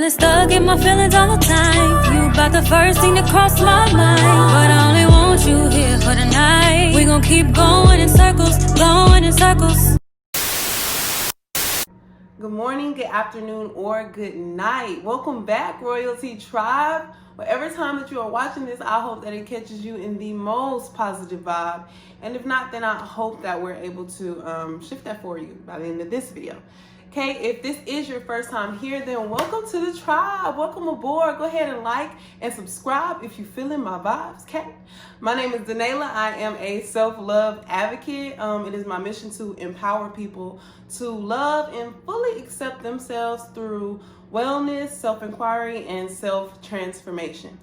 Feeling stuck in my feelings all the time. You about the first thing that crossed my mind. But I only want you here for the night. We gon' keep going in circles, going in circles. Good morning, good afternoon, or good night. Welcome back, Royalty Tribe. Whatever time that you are watching this, I hope that it catches you in the most positive vibe. And if not, then I hope that we're able to shift that for you by the end of this video. Okay, if this is your first time here, then welcome to the tribe. Welcome aboard. Go ahead and like and subscribe if you're feeling my vibes, okay? My name is Danayla. I am a self-love advocate. It is my mission to empower people to love and fully accept themselves through wellness, self-inquiry, and self-transformation.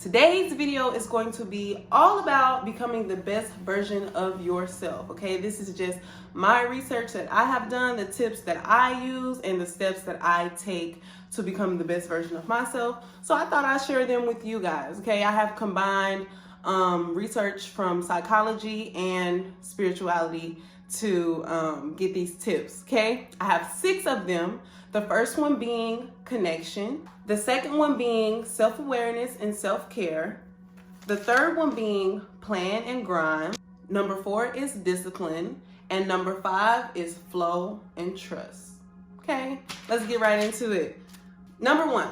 Today's video is going to be all about becoming the best version of yourself, okay? This is just my research that I have done, the tips that I use, and the steps that I take to become the best version of myself. So I thought I'd share them with you guys, okay? I have combined research from psychology and spirituality to get these tips, okay? I have 6 of them. The first one being connection. The second one being self-awareness and self-care. The third one being plan and grind. Number 4 is discipline. And number 5 is flow and trust. Okay, let's get right into it. Number 1.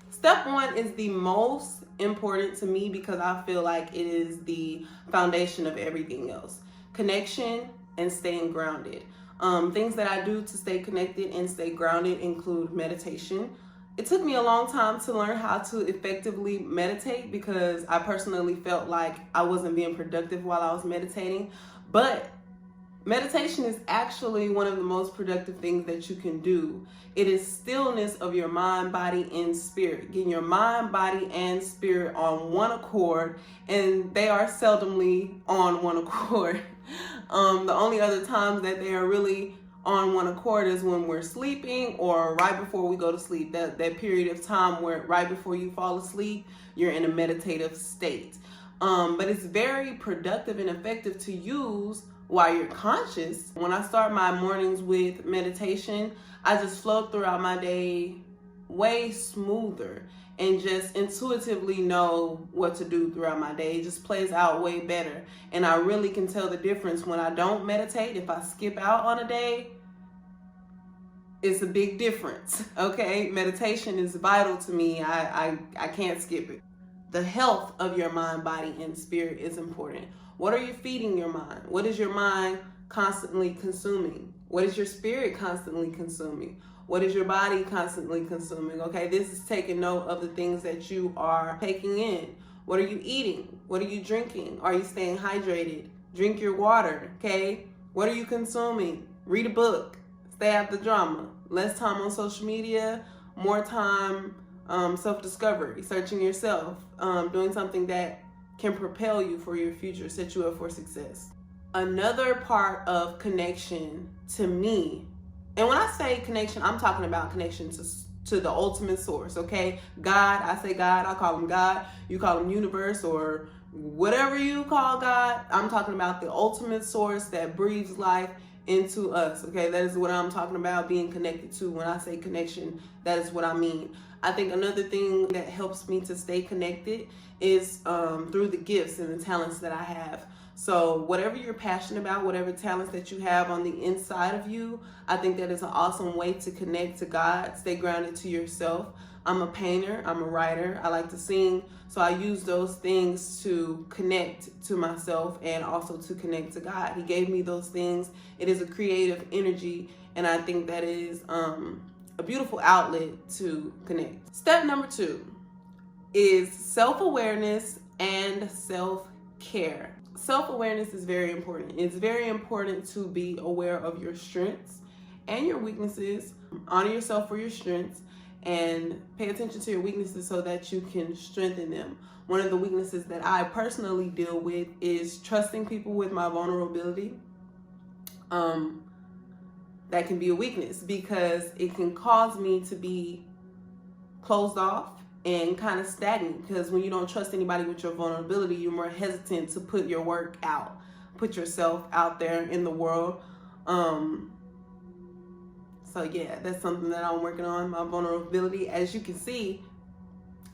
Step 1 is the most important to me because I feel like it is the foundation of everything else. Connection and staying grounded. Things that I do to stay connected and stay grounded include meditation. It took me a long time to learn how to effectively meditate because I personally felt like I wasn't being productive while I was meditating. But meditation is actually one of the most productive things that you can do. It is stillness of your mind, body, and spirit. Getting your mind, body, and spirit on one accord, and they are seldomly on one accord. The only other times that they are really on one accord is when we're sleeping or right before we go to sleep. That period of time where right before you fall asleep, you're in a meditative state. But it's very productive and effective to use while you're conscious. When I start my mornings with meditation, I just flow throughout my day way smoother and just intuitively know what to do throughout my day. It just plays out way better. And I really can tell the difference when I don't meditate. If I skip out on a day, it's a big difference, okay? Meditation is vital to me. I can't skip it. The health of your mind, body, and spirit is important. What are you feeding your mind? What is your mind constantly consuming? What is your spirit constantly consuming? What is your body constantly consuming? Okay, this is taking note of the things that you are taking in. What are you eating? What are you drinking? Are you staying hydrated? Drink your water, okay? What are you consuming? Read a book. Stay out the drama. Less time on social media, more time self-discovery, searching yourself, doing something that can propel you for your future, set you up for success. Another part of connection to me, and when I say connection, I'm talking about connection to the ultimate source, okay? God, I say God, I call him God. You call him universe or whatever you call God. I'm talking about the ultimate source that breathes life into us, okay? That is what I'm talking about, being connected to. When I say connection, that is what I mean. I think another thing that helps me to stay connected is through the gifts and the talents that I have. So whatever you're passionate about, whatever talents that you have on the inside of you, I think that is an awesome way to connect to God, stay grounded to yourself. I'm a painter, I'm a writer, I like to sing, so I use those things to connect to myself and also to connect to God. He gave me those things. It is a creative energy, and I think that is a beautiful outlet to connect. Step number 2 is self-awareness and self-care. Self-awareness is very important. It's very important to be aware of your strengths and your weaknesses. Honor yourself for your strengths and pay attention to your weaknesses so that you can strengthen them. One of the weaknesses that I personally deal with is trusting people with my vulnerability. That can be a weakness because it can cause me to be closed off and kind of stagnant, because when you don't trust anybody with your vulnerability, you're more hesitant to put your work out, put yourself out there in the world. So yeah, that's something that I'm working on, my vulnerability. As you can see,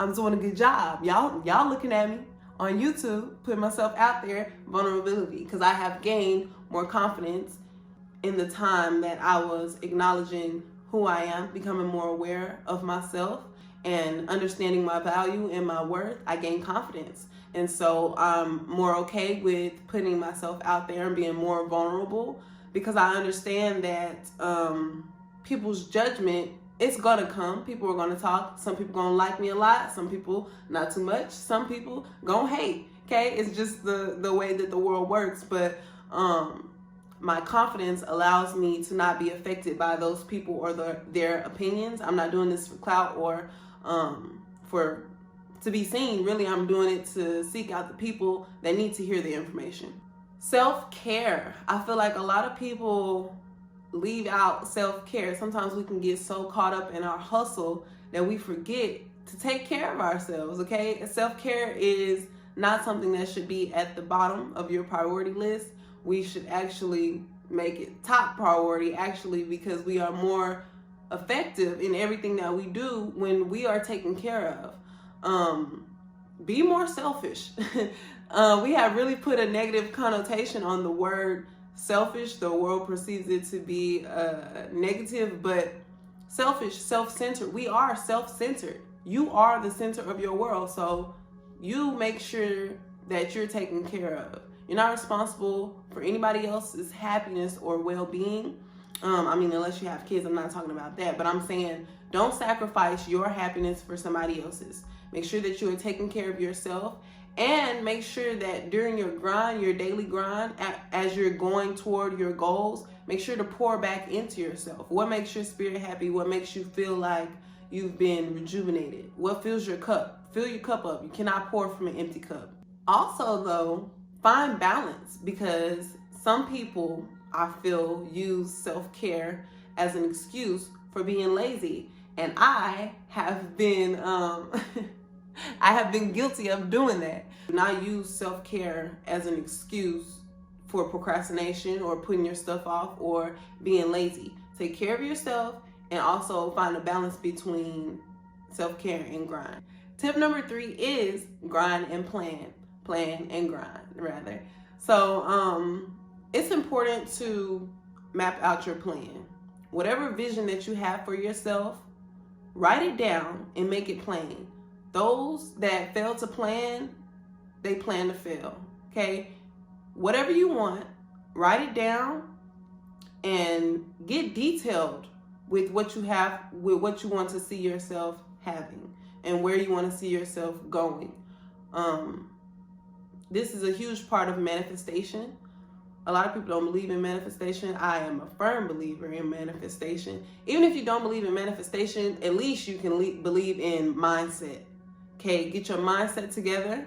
I'm doing a good job. Y'all looking at me on YouTube, putting myself out there, vulnerability, because I have gained more confidence in the time that I was acknowledging who I am, becoming more aware of myself and understanding my value and my worth. I gained confidence. And so I'm more okay with putting myself out there and being more vulnerable, because I understand that people's judgment, it's gonna come. People are gonna talk. Some people gonna like me a lot. Some people not too much. Some people gonna hate. Okay, it's just the way that the world works. But my confidence allows me to not be affected by those people or their opinions. I'm not doing this for clout or to be seen. Really, I'm doing it to seek out the people that need to hear the information. Self-care. I feel like a lot of people leave out self-care. Sometimes we can get so caught up in our hustle that we forget to take care of ourselves, okay? Self-care is not something that should be at the bottom of your priority list. We should actually make it top priority, actually, because we are more effective in everything that we do when we are taken care of. Be more selfish. We have really put a negative connotation on the word selfish. The world perceives it to be negative, but selfish, self-centered. We are self-centered. You are the center of your world, so you make sure that you're taken care of. You're not responsible for anybody else's happiness or well-being. I mean, unless you have kids, I'm not talking about that, but I'm saying don't sacrifice your happiness for somebody else's. Make sure that you are taking care of yourself, and make sure that during your grind, your daily grind, as you're going toward your goals, make sure to pour back into yourself. What makes your spirit happy? What makes you feel like you've been rejuvenated? What fills your cup? Fill your cup up. You cannot pour from an empty cup. Also, though, find balance, because some people, I feel, use self-care as an excuse for being lazy. And I have been I have been guilty of doing that. Do not use self-care as an excuse for procrastination or putting your stuff off or being lazy. Take care of yourself and also find a balance between self-care and grind. Tip number 3 is grind and plan. Plan and grind, rather. So it's important to map out your plan. Whatever vision that you have for yourself, write it down and make it plain. Those that fail to plan, they plan to fail, okay? Whatever you want, write it down and get detailed with what you have, with what you want to see yourself having and where you want to see yourself going. This is a huge part of manifestation. A lot of people don't believe in manifestation. I am a firm believer in manifestation. Even if you don't believe in manifestation, at least you can believe in mindset. Okay, get your mindset together,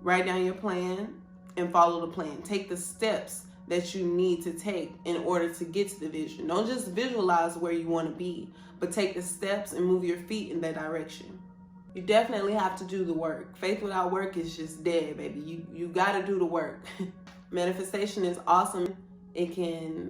write down your plan, and follow the plan. Take the steps that you need to take in order to get to the vision. Don't just visualize where you want to be, but take the steps and move your feet in that direction. You definitely have to do the work. Faith without work is just dead, baby. You got to do the work. Manifestation is awesome. It can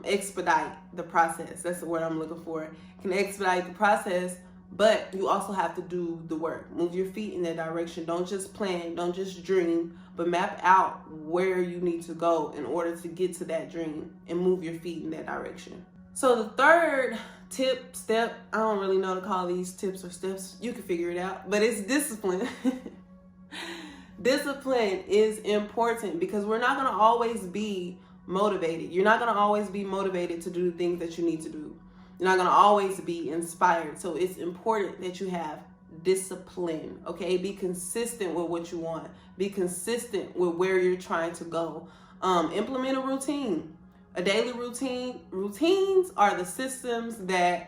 expedite the process. That's the word I'm looking for. It can expedite the process, but you also have to do the work. Move your feet in that direction. Don't just plan, don't just dream, but map out where you need to go in order to get to that dream and move your feet in that direction. So the third step, I don't really know to call these tips or steps. You can figure it out, but it's discipline. Discipline is important because we're not going to always be motivated. You're not going to always be motivated to do the things that you need to do. You're not going to always be inspired. So it's important that you have discipline, okay? Be consistent with what you want. Be consistent with where you're trying to go. Implement a routine, a daily routine. Routines are the systems that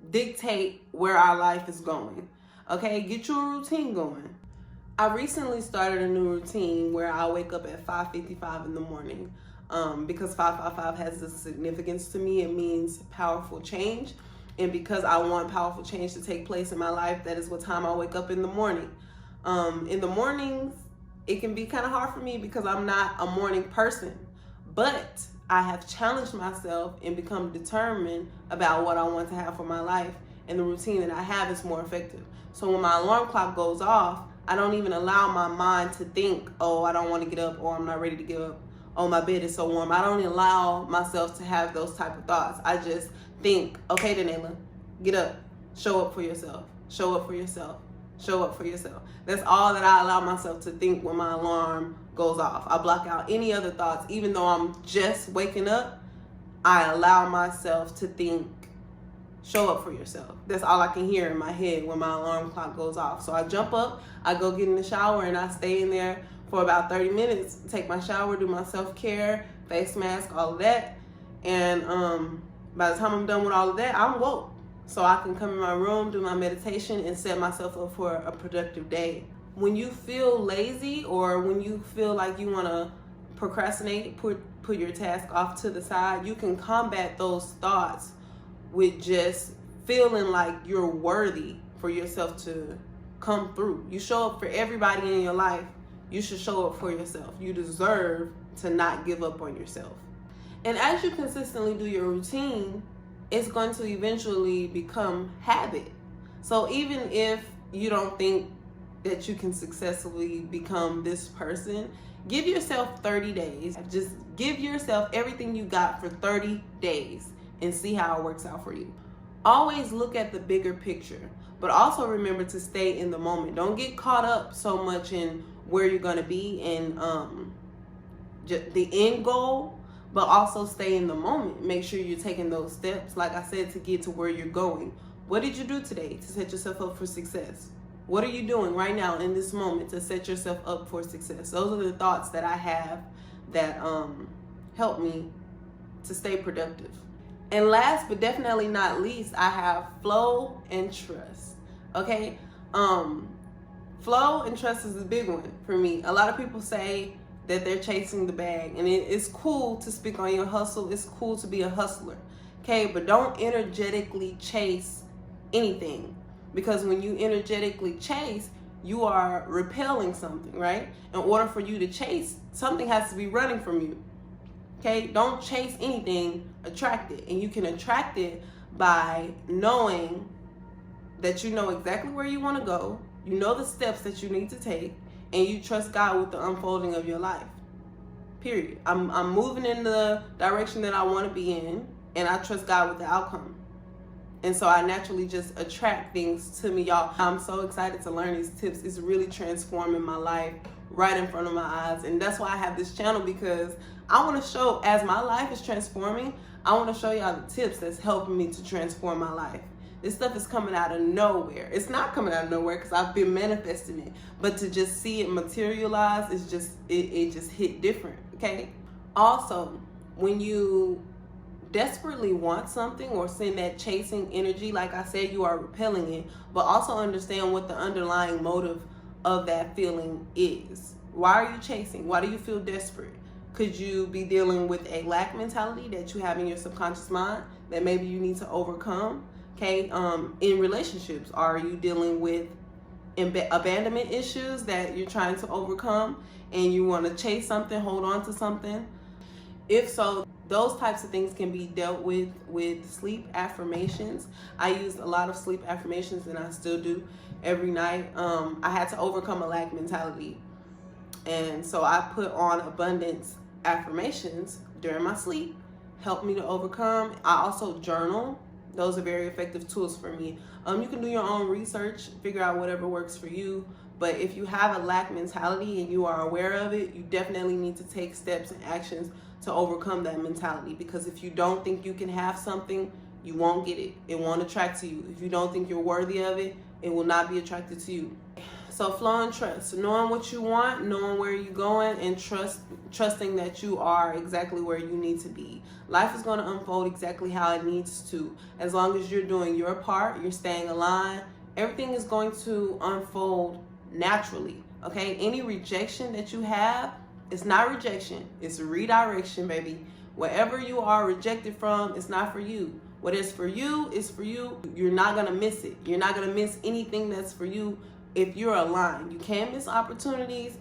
dictate where our life is going, okay? Get your routine going. I recently started a new routine where I wake up at 5:55 in the morning. Because 555 has a significance to me. It means powerful change. And because I want powerful change to take place in my life, that is what time I wake up in the morning. In the mornings, it can be kind of hard for me because I'm not a morning person. But I have challenged myself and become determined about what I want to have for my life, and the routine that I have is more effective. So when my alarm clock goes off, I don't even allow my mind to think, oh, I don't want to get up, or I'm not ready to get up, oh, my bed is so warm. I don't allow myself to have those type of thoughts. I just think, okay, Danayla, get up, show up for yourself, show up for yourself, show up for yourself. That's all that I allow myself to think when my alarm goes off. I block out any other thoughts. Even though I'm just waking up, I allow myself to think, show up for yourself. That's all I can hear in my head when my alarm clock goes off. So I jump up, I go get in the shower, and I stay in there for about 30 minutes, take my shower, do my self-care, face mask, all of that. And by the time I'm done with all of that, I'm woke. So I can come in my room, do my meditation, and set myself up for a productive day. When you feel lazy, or when you feel like you want to procrastinate, put your task off to the side, you can combat those thoughts with just feeling like you're worthy for yourself to come through. You show up for everybody in your life. You should show up for yourself. You deserve to not give up on yourself. And as you consistently do your routine, it's going to eventually become habit. So even if you don't think that you can successfully become this person, give yourself 30 days. Just give yourself everything you got for 30 days and see how it works out for you. Always look at the bigger picture, but also remember to stay in the moment. Don't get caught up so much in where you're going to be and the end goal, but also stay in the moment. Make sure you're taking those steps, like I said, to get to where you're going. What did you do today to set yourself up for success? What are you doing right now in this moment to set yourself up for success? Those are the thoughts that I have that help me to stay productive. And last but definitely not least, I have flow and trust. Okay? Flow and trust is a big one for me. A lot of people say that they're chasing the bag, and it's cool to speak on your hustle. It's cool to be a hustler. Okay? But don't energetically chase anything. Because when you energetically chase, you are repelling something, right? In order for you to chase, something has to be running from you. Okay? Don't chase anything, attract it. And you can attract it by knowing that you know exactly where you want to go, you know the steps that you need to take, and you trust God with the unfolding of your life. Period. I'm moving in the direction that I want to be in, and I trust God with the outcome. And so I naturally just attract things to me, y'all. I'm so excited to learn these tips. It's really transforming my life right in front of my eyes. And that's why I have this channel, because I want to show, as my life is transforming, I want to show y'all the tips that's helping me to transform my life. This stuff is coming out of nowhere. It's not coming out of nowhere because I've been manifesting it. But to just see it materialize, it's just, it just hit different, okay? Also, when you desperately want something or send that chasing energy, like I said, you are repelling it, but also understand what the underlying motive of that feeling is. Why are you chasing? Why do you feel desperate? Could you be dealing with a lack mentality that you have in your subconscious mind that maybe you need to overcome? Okay, in relationships, are you dealing with abandonment issues that you're trying to overcome and you want to chase something, hold on to something? If so, those types of things can be dealt with sleep affirmations. I used a lot of sleep affirmations, and I still do every night. I had to overcome a lack mentality, and so I put on abundance affirmations during my sleep. Helped me to overcome. I also journal. Those are very effective tools for me. You can do your own research, figure out whatever works for you. But if you have a lack mentality and you are aware of it, you definitely need to take steps and actions to overcome that mentality. Because if you don't think you can have something, you won't get it. It won't attract to you. If you don't think you're worthy of it, it will not be attracted to you. So flow and trust, knowing what you want, knowing where you're going, and trusting that you are exactly where you need to be. Life is going to unfold exactly how it needs to. As long as you're doing your part, you're staying aligned, everything is going to unfold naturally. Okay? Any rejection that you have, it's not rejection, it's redirection, baby. Wherever you are rejected from, it's not for you. What is for you is for you. You're not going to miss it. You're not going to miss anything that's for you if you're aligned. You can't miss opportunities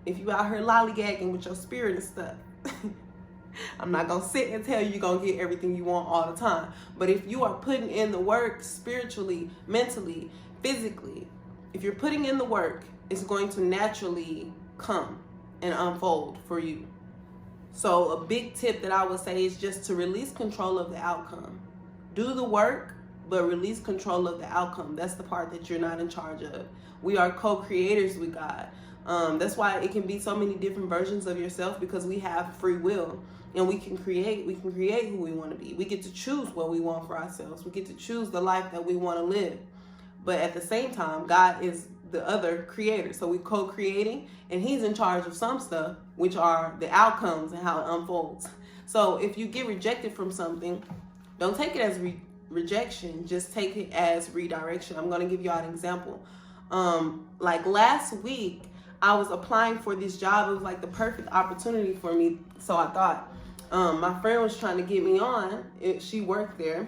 if you out here lollygagging with your spirit and stuff. I'm not gonna sit and tell you you're gonna get everything you want all the time. But if you are putting in the work spiritually, mentally, physically, if you're putting in the work, it's going to naturally come and unfold for you. So a big tip that I would say is just to release control of the outcome. Do the work, but release control of the outcome. That's the part that you're not in charge of. We are co-creators with God. That's why it can be so many different versions of yourself, because we have free will and we can create who we want to be. We get to choose what we want for ourselves. We get to choose the life that we want to live. But at the same time, God is the other creator. So we're co-creating, and he's in charge of some stuff, which are the outcomes and how it unfolds. So if you get rejected from something, don't take it as rejection, just take it as redirection. I'm going to give you all an example. Like last week, I was applying for this job. It was like the perfect opportunity for me. So I thought, my friend was trying to get me on. She worked there.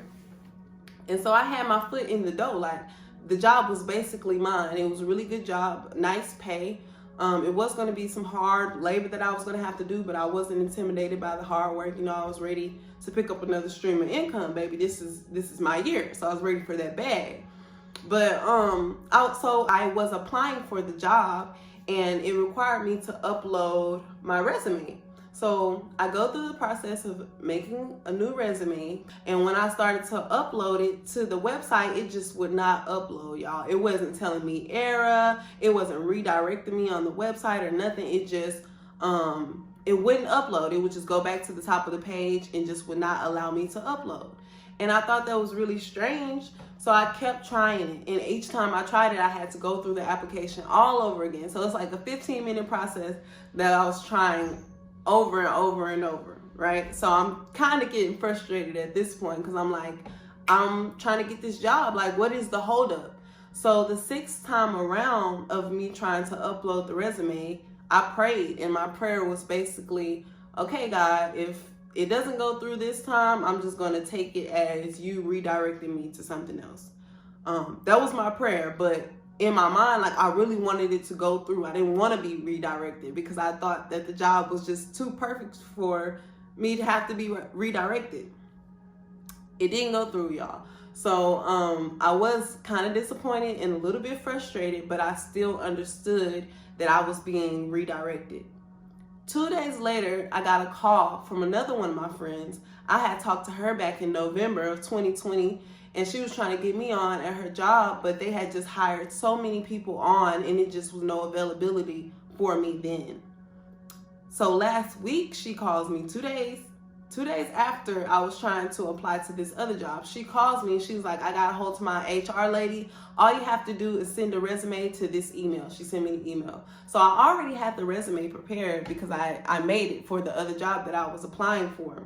And so I had my foot in the door. Like, the job was basically mine. It was a really good job, nice pay. It was going to be some hard labor that I was going to have to do, but I wasn't intimidated by the hard work. You know, I was ready to pick up another stream of income, baby. This is my year. So I was ready for that bag. But so I was applying for the job, and it required me to upload my resume. So I go through the process of making a new resume, and when I started to upload it to the website, it just would not upload, y'all. It wasn't telling me error. It wasn't redirecting me on the website or nothing. It just, it wouldn't upload. It would just go back to the top of the page and just would not allow me to upload. And I thought that was really strange. So I kept trying it. And each time I tried it, I had to go through the application all over again. So it's like a 15-minute process that I was trying over and over and over, right? So I'm kind of getting frustrated at this point, because I'm like, I'm trying to get this job. Like, what is the holdup? So the 6th time around of me trying to upload the resume, I prayed, and my prayer was basically, okay, God, if it doesn't go through this time, I'm just going to take it as you redirecting me to something else. That was my prayer, but in my mind, like, I really wanted it to go through. I didn't want to be redirected, because I thought that the job was just too perfect for me to have to be redirected. It didn't go through, y'all. So I was kind of disappointed and a little bit frustrated, but I still understood that I was being redirected. 2 days later, I got a call from another one of my friends. I had talked to her back in November of 2020, and she was trying to get me on at her job, but they had just hired so many people on, and it just was no availability for me then. So last week, she calls me 2 days after I was trying to apply to this other job. She calls me and she's like, I got a hold of my HR lady. All you have to do is send a resume to this email. She sent me an email. So I already had the resume prepared, because I made it for the other job that I was applying for.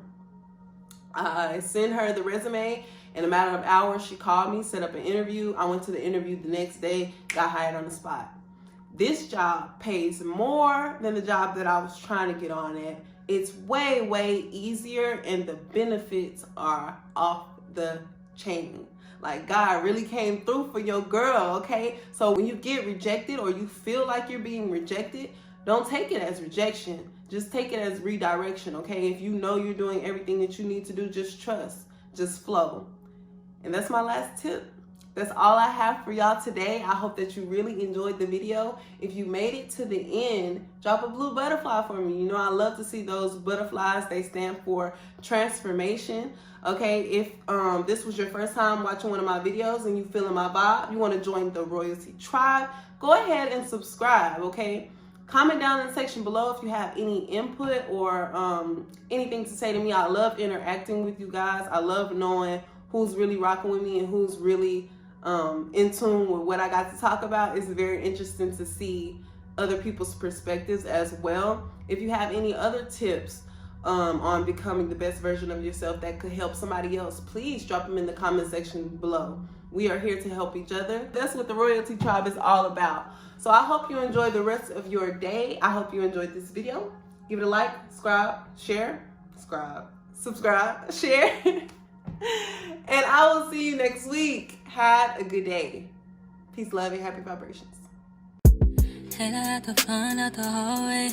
I sent her the resume. In a matter of hours, she called me, set up an interview. I went to the interview the next day, got hired on the spot. This job pays more than the job that I was trying to get on at. It's way, way easier, and the benefits are off the chain. Like, God really came through for your girl, okay? So when you get rejected, or you feel like you're being rejected, don't take it as rejection. Just take it as redirection, okay? If you know you're doing everything that you need to do, just trust, just flow. And that's my last tip. That's all I have for y'all today. I hope that you really enjoyed the video. If you made it to the end, drop a blue butterfly for me. You know, I love to see those butterflies. They stand for transformation. Okay, if this was your first time watching one of my videos and you feeling my vibe, you want to join the Royalty Tribe, go ahead and subscribe, okay? Comment down in the section below if you have any input or anything to say to me. I love interacting with you guys. I love knowing who's really rocking with me and who's really in tune with what I got to talk about. It's very interesting to see other people's perspectives as well. If you have any other tips on becoming the best version of yourself that could help somebody else, please drop them in the comment section below. We are here to help each other. That's what the Royalty Tribe is all about. So I hope you enjoy the rest of your day. I hope you enjoyed this video. Give it a like, subscribe, share. And I will see you next week. Have a good day. Peace, love, and happy vibrations. Take out the fun out the hallway.